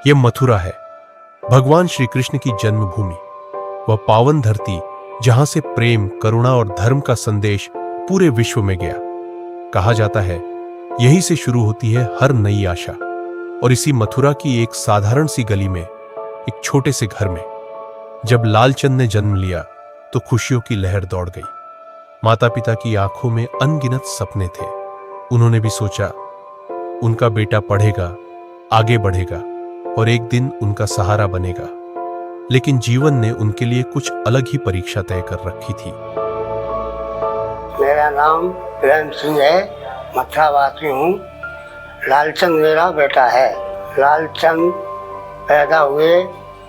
यह मथुरा है, भगवान श्री कृष्ण की जन्मभूमि, वह पावन धरती जहां से प्रेम, करुणा और धर्म का संदेश पूरे विश्व में गया। कहा जाता है यहीं से शुरू होती है हर नई आशा। और इसी मथुरा की एक साधारण सी गली में, एक छोटे से घर में जब लालचंद ने जन्म लिया तो खुशियों की लहर दौड़ गई। माता पिता की आंखों में अनगिनत सपने थे। उन्होंने भी सोचा उनका बेटा पढ़ेगा, आगे बढ़ेगा और एक दिन उनका सहारा बनेगा। लेकिन जीवन ने उनके लिए कुछ अलग ही परीक्षा तय कर रखी थी। मेरा नाम प्रेम सिंह है, मथुरावासी हूँ। लालचंद मेरा बेटा है। लालचंद पैदा हुए,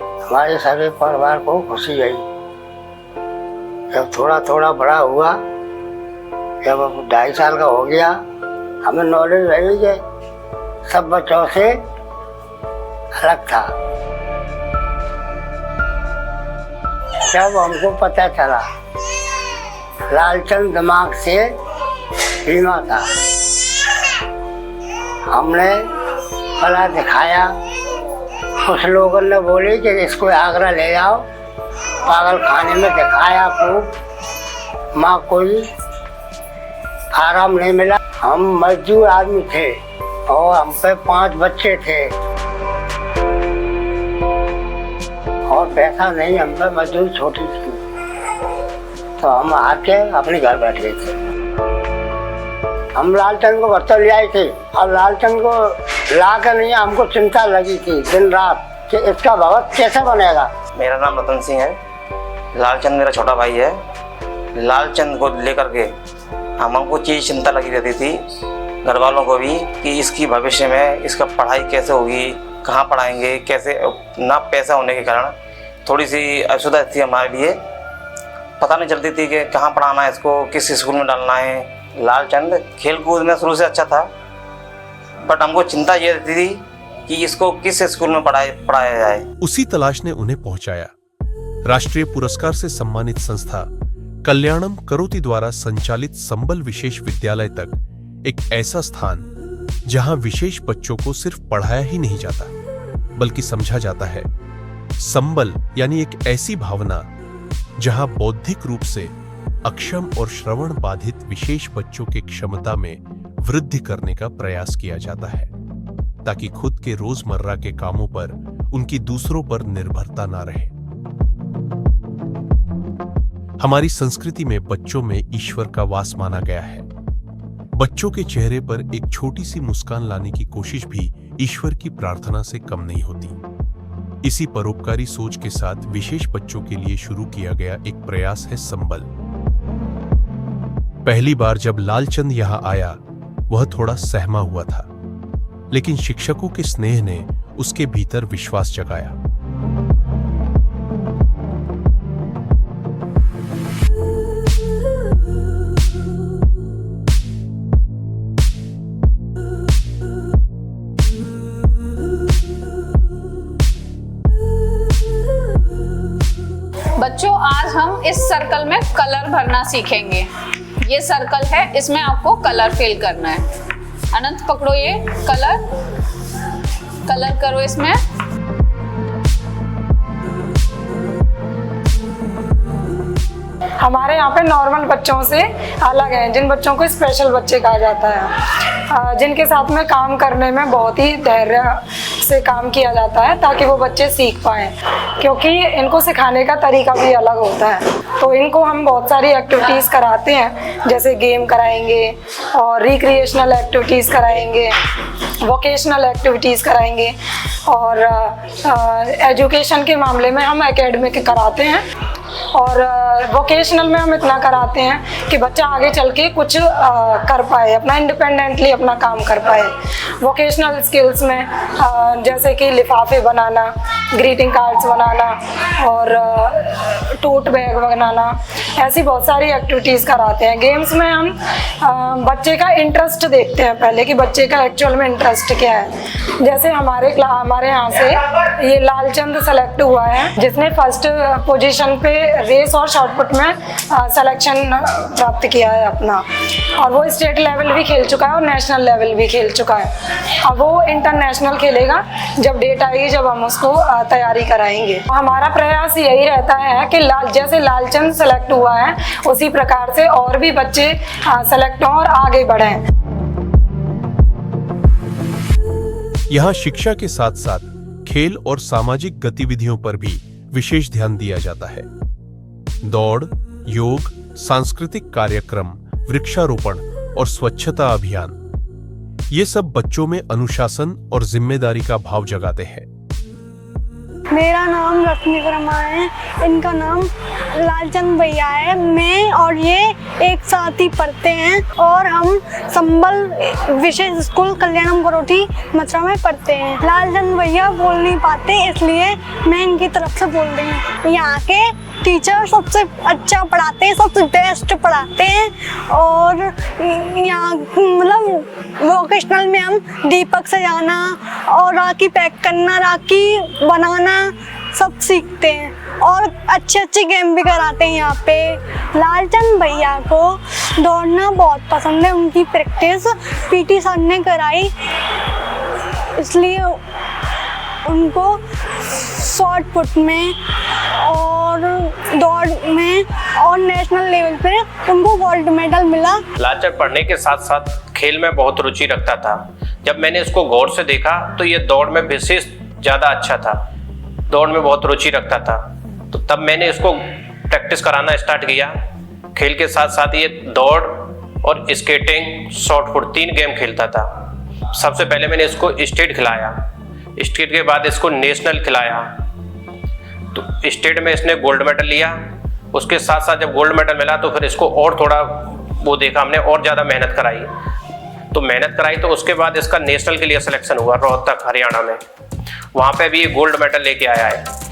हमारे सारे परिवार को खुशी आई। जब थोड़ा थोड़ा बड़ा हुआ, जब 2.5 साल का हो गया, हमें नॉलेज रही है सब बच्चों से अलग था। जब हमको पता चला लालचंद दिमाग से बीमा था, हमने कला दिखाया। कुछ लोगों ने बोले कि इसको आगरा ले जाओ, पागल खाने में दिखाया खूब। माँ कोई आराम नहीं मिला। हम मजदूर आदमी थे और हम पे 5 बच्चे थे और पैसा नहीं, हम पे मजदूरी छोटी थी, तो हम आके अपने घर बैठ गए थे। हम लालचंद को घर तो ले आए थे। अब लालचंद को ला कर नहीं, हमको चिंता लगी थी दिन रात कि इसका भविष्य कैसे बनेगा। मेरा नाम रतन सिंह है। लालचंद मेरा छोटा भाई है। लालचंद को लेकर के हमको चीज़ चिंता लगी रहती थी, घर वालों को भी, कि इसकी भविष्य में इसका पढ़ाई कैसे होगी, कहाँ पढ़ाएंगे, कैसे। ना पैसा होने के कारण थोड़ी सी असुविधा थी हमारे लिए। पता नहीं चलती थी कि कहाँ पढ़ाना है इसको, किस स्कूल में डालना है। लालचंद खेल कूद में शुरू से अच्छा था, बट हमको चिंता ये रहती थी कि इसको किस स्कूल में पढ़ाया जाए। उसी तलाश ने उन्हें पहुंचाया राष्ट्रीय पुरस्कार से सम्मानित संस्था कल्याणम करोति द्वारा संचालित संबल विशेष विद्यालय तक। एक ऐसा स्थान जहां विशेष बच्चों को सिर्फ पढ़ाया ही नहीं जाता, बल्कि समझा जाता है। संबल यानी एक ऐसी भावना जहां बौद्धिक रूप से अक्षम और श्रवण बाधित विशेष बच्चों की क्षमता में वृद्धि करने का प्रयास किया जाता है, ताकि खुद के रोजमर्रा के कामों पर उनकी दूसरों पर निर्भरता ना रहे। हमारी संस्कृति में बच्चों में ईश्वर का वास माना गया है। बच्चों के चेहरे पर एक छोटी सी मुस्कान लाने की कोशिश भी ईश्वर की प्रार्थना से कम नहीं होती। इसी परोपकारी सोच के साथ विशेष बच्चों के लिए शुरू किया गया एक प्रयास है संबल। पहली बार जब लालचंद यहां आया, वह थोड़ा सहमा हुआ था, लेकिन शिक्षकों के स्नेह ने उसके भीतर विश्वास जगाया। बच्चों, आज हम इस सर्कल में कलर भरना सीखेंगे। ये सर्कल है, इसमें आपको कलर फिल करना है। अनंत पकड़ो, ये कलर करो इसमें। हमारे यहाँ पे नॉर्मल बच्चों से अलग है, जिन बच्चों को स्पेशल बच्चे कहा जाता है, जिनके साथ में काम करने में बहुत ही धैर्य से काम किया जाता है ताकि वो बच्चे सीख पाएँ, क्योंकि इनको सिखाने का तरीका भी अलग होता है। तो इनको हम बहुत सारी एक्टिविटीज़ कराते हैं, जैसे गेम कराएंगे और रिक्रिएशनल एक्टिविटीज़ कराएंगे, वोकेशनल एक्टिविटीज़ कराएंगे और एजुकेशन के मामले में हम एकेडमिक कराते हैं। और वोकेशनल में हम इतना कराते हैं कि बच्चा आगे चल के कुछ कर पाए, अपना इंडिपेंडेंटली अपना काम कर पाए। वोकेशनल स्किल्स में जैसे कि लिफाफे बनाना, ग्रीटिंग कार्ड्स बनाना और टोट बैग बनाना, ऐसी बहुत सारी एक्टिविटीज़ कराते हैं। गेम्स में हम बच्चे का इंटरेस्ट देखते हैं पहले कि बच्चे का एक्चुअल में इंटरेस्ट क्या है। जैसे हमारे यहाँ से ये लालचंद सेलेक्ट हुआ है, जिसने फर्स्ट पोजीशन पे रेस और शॉटपुट में सिलेक्शन प्राप्त किया है अपना, और वो स्टेट लेवल भी खेल चुका है और नेशनल लेवल भी खेल चुका है। अब वो इंटरनेशनल खेलेगा, जब डेट आएगी जब हम उसको तैयारी कराएंगे। हमारा प्रयास यही रहता है कि जैसे लालचंद सेलेक्ट हुआ है उसी प्रकार से और भी बच्चे सेलेक्ट हों और आगे बढ़ें। यहाँ शिक्षा के साथ साथ खेल और सामाजिक गतिविधियों पर भी विशेष ध्यान दिया जाता है। दौड़, योग, सांस्कृतिक कार्यक्रम, वृक्षारोपण और स्वच्छता अभियान, ये सब बच्चों में अनुशासन और जिम्मेदारी का भाव जगाते हैं। मेरा नाम रश्मि वर्मा है, इनका नाम लालचंद भैया है। मैं और ये एक साथ ही पढ़ते हैं और हम संबल विशेष स्कूल कल्याणम बरोठी मथुरा में पढ़ते हैं। लालचंद भैया बोल नहीं पाते, इसलिए मैं इनकी तरफ से बोल रही हूँ। यहाँ के टीचर सबसे अच्छा पढ़ाते हैं, सबसे बेस्ट पढ़ाते हैं। और यहाँ मतलब वोकेशनल में हम दीपक सजाना और राखी पैक करना, राखी बनाना सब सीखते हैं और अच्छे अच्छे गेम भी कराते हैं यहाँ पे। लालचंद भैया को दौड़ना बहुत पसंद है, उनकी प्रैक्टिस पीटी सर ने कराई, इसलिए उनको शॉर्ट पुट में और दौड़ में और नेशनल लेवल पे उनको गोल्ड मेडल मिला। लालचंद पढ़ने के साथ साथ खेल में बहुत रुचि रखता था। जब मैंने इसको गौर से देखा तो ये दौड़ में विशेष ज़्यादा अच्छा था, दौड़ में बहुत रुचि रखता था। तो तब मैंने इसको प्रैक्टिस कराना स्टार्ट किया। खेल के साथ साथ ये दौड़ और स्केटिंग, शॉर्ट पुट 3 गेम खेलता था। सबसे पहले मैंने इसको स्टेट खिलाया, स्टेट के बाद इसको नेशनल खिलाया। तो स्टेट में इसने गोल्ड मेडल लिया। उसके साथ साथ जब गोल्ड मेडल मिला तो फिर इसको और थोड़ा वो देखा हमने, और ज़्यादा मेहनत कराई। तो मेहनत कराई तो उसके बाद इसका नेशनल के लिए सिलेक्शन हुआ रोहतक हरियाणा में। वहाँ पे भी ये गोल्ड मेडल लेके आया है।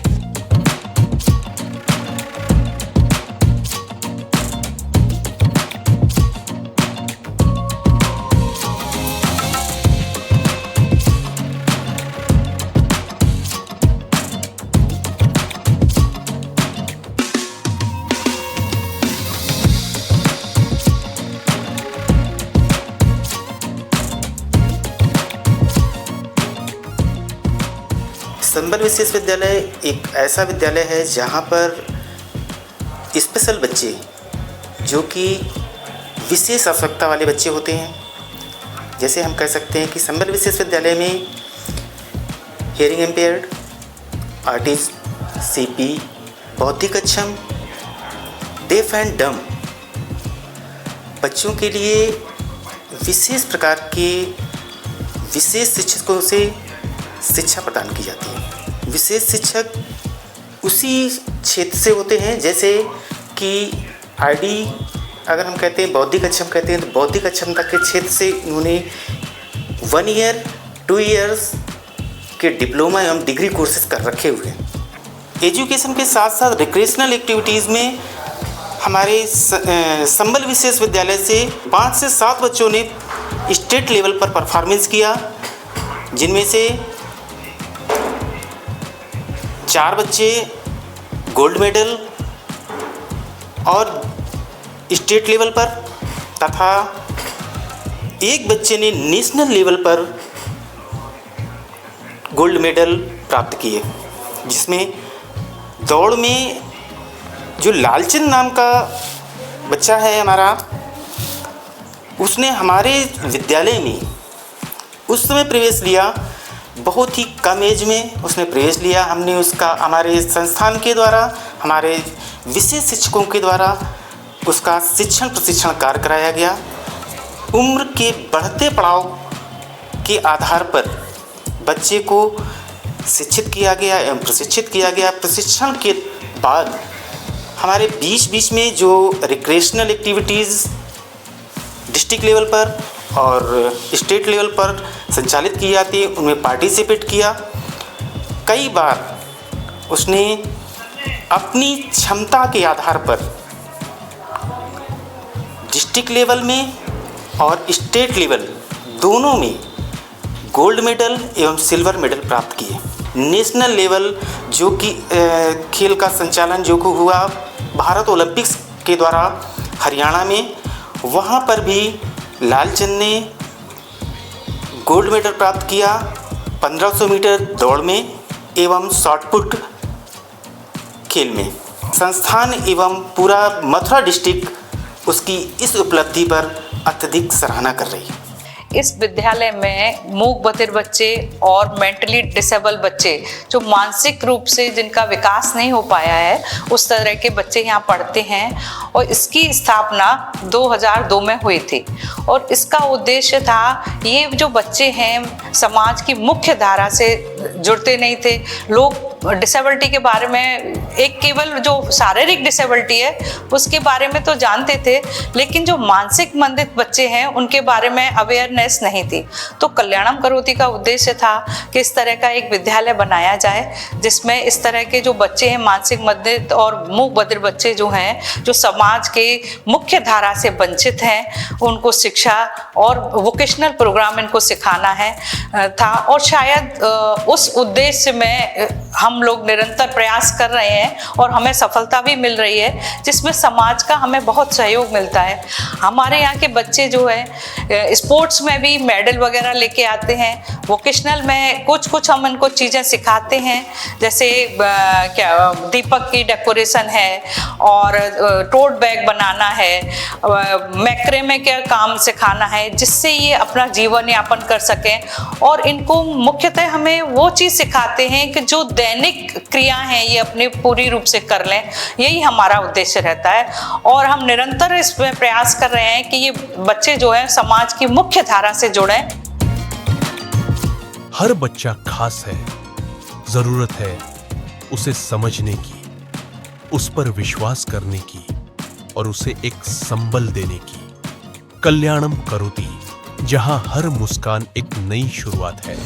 संबल विशेष विद्यालय एक ऐसा विद्यालय है जहाँ पर स्पेशल बच्चे, जो कि विशेष आवश्यकता वाले बच्चे होते हैं, जैसे हम कह सकते हैं कि संबल विशेष विद्यालय में हियरिंग इम्पेयर्ड, ऑटिज्म, सीपी, बौद्धिक अक्षम, डेफ एंड डम बच्चों के लिए विशेष प्रकार के विशेष शिक्षकों से शिक्षा प्रदान की जाती है। विशेष शिक्षक उसी क्षेत्र से होते हैं, जैसे कि आईडी अगर हम कहते हैं, बौद्धिक अक्षम कहते हैं, तो बौद्धिक अक्षमता के क्षेत्र से उन्होंने 1 ईयर 2 इयर्स के डिप्लोमा एवं डिग्री कोर्सेज कर रखे हुए हैं। एजुकेशन के साथ साथ रिक्रिएशनल एक्टिविटीज़ में हमारे संबल विशेष विद्यालय से 5 से 7 बच्चों ने स्टेट लेवल पर परफॉर्मेंस किया, जिनमें से 4 बच्चे गोल्ड मेडल और स्टेट लेवल पर तथा 1 बच्चे ने नेशनल लेवल पर गोल्ड मेडल प्राप्त किए। जिसमें दौड़ में जो लालचंद नाम का बच्चा है हमारा, उसने हमारे विद्यालय में उस समय प्रवेश लिया, बहुत ही कम एज में उसने प्रवेश लिया। हमने उसका हमारे संस्थान के द्वारा, हमारे विशेष शिक्षकों के द्वारा उसका प्रशिक्षण कार्य कराया गया। उम्र के बढ़ते पड़ाव के आधार पर बच्चे को शिक्षित किया गया एवं प्रशिक्षित किया गया। प्रशिक्षण के बाद हमारे बीच में जो रिक्रिएशनल एक्टिविटीज़ डिस्ट्रिक्ट लेवल पर और स्टेट लेवल पर संचालित की जाती है, उनमें पार्टिसिपेट किया। कई बार उसने अपनी क्षमता के आधार पर डिस्ट्रिक्ट लेवल में और स्टेट लेवल दोनों में गोल्ड मेडल एवं सिल्वर मेडल प्राप्त किए। नेशनल लेवल जो कि खेल का संचालन जो को हुआ भारत ओलंपिक्स के द्वारा हरियाणा में, वहाँ पर भी लालचंद ने गोल्ड मेडल प्राप्त किया 1500 मीटर दौड़ में एवं शॉटपुट खेल में। संस्थान एवं पूरा मथुरा डिस्ट्रिक्ट उसकी इस उपलब्धि पर अत्यधिक सराहना कर रही है। इस विद्यालय में मूक बधिर बच्चे और मेंटली डिसेबल बच्चे, जो मानसिक रूप से जिनका विकास नहीं हो पाया है, उस तरह के बच्चे यहाँ पढ़ते हैं। और इसकी स्थापना 2002 में हुई थी और इसका उद्देश्य था, ये जो बच्चे हैं समाज की मुख्य धारा से जुड़ते नहीं थे। लोग डिसेबिलिटी के बारे में, एक केवल जो शारीरिक डिसेबिलिटी है उसके बारे में तो जानते थे, लेकिन जो मानसिक मंदित बच्चे हैं उनके बारे में अवेयरनेस नहीं थी। तो कल्याणम करोति का उद्देश्य था कि इस तरह का एक विद्यालय बनाया जाए जिसमें इस तरह के जो बच्चे हैं मानसिक मंदित और मूक बधिर बच्चे जो हैं, जो समाज के मुख्य धारा से वंचित हैं, उनको शिक्षा और वोकेशनल प्रोग्राम इनको सिखाना है था। और शायद उस उद्देश्य में हम लोग निरंतर प्रयास कर रहे हैं और हमें सफलता भी मिल रही है, जिसमें समाज का हमें बहुत सहयोग मिलता है। हमारे यहाँ के बच्चे जो है स्पोर्ट्स में भी मेडल वगैरह लेके आते हैं। वोकेशनल में कुछ हम इनको चीज़ें सिखाते हैं, जैसे क्या दीपक की डेकोरेशन है और टोट बैग बनाना है, मैक्रे में क्या काम सिखाना है, जिससे ये अपना जीवन यापन कर सकें। और इनको मुख्यतः हमें वो चीज़ सिखाते हैं कि जो दैनिक क्रिया हैं ये अपने पूरी रूप से कर लें, यही हमारा उद्देश्य रहता है। और हम निरंतर इसमें प्रयास कर रहे हैं कि ये बच्चे जो है समाज की मुख्य धारा से जुड़ें। हर बच्चा खास है, जरूरत है उसे समझने की, उस पर विश्वास करने की और उसे एक संबल देने की। कल्याणम करोति, जहां हर मुस्कान एक नई शुरुआत है।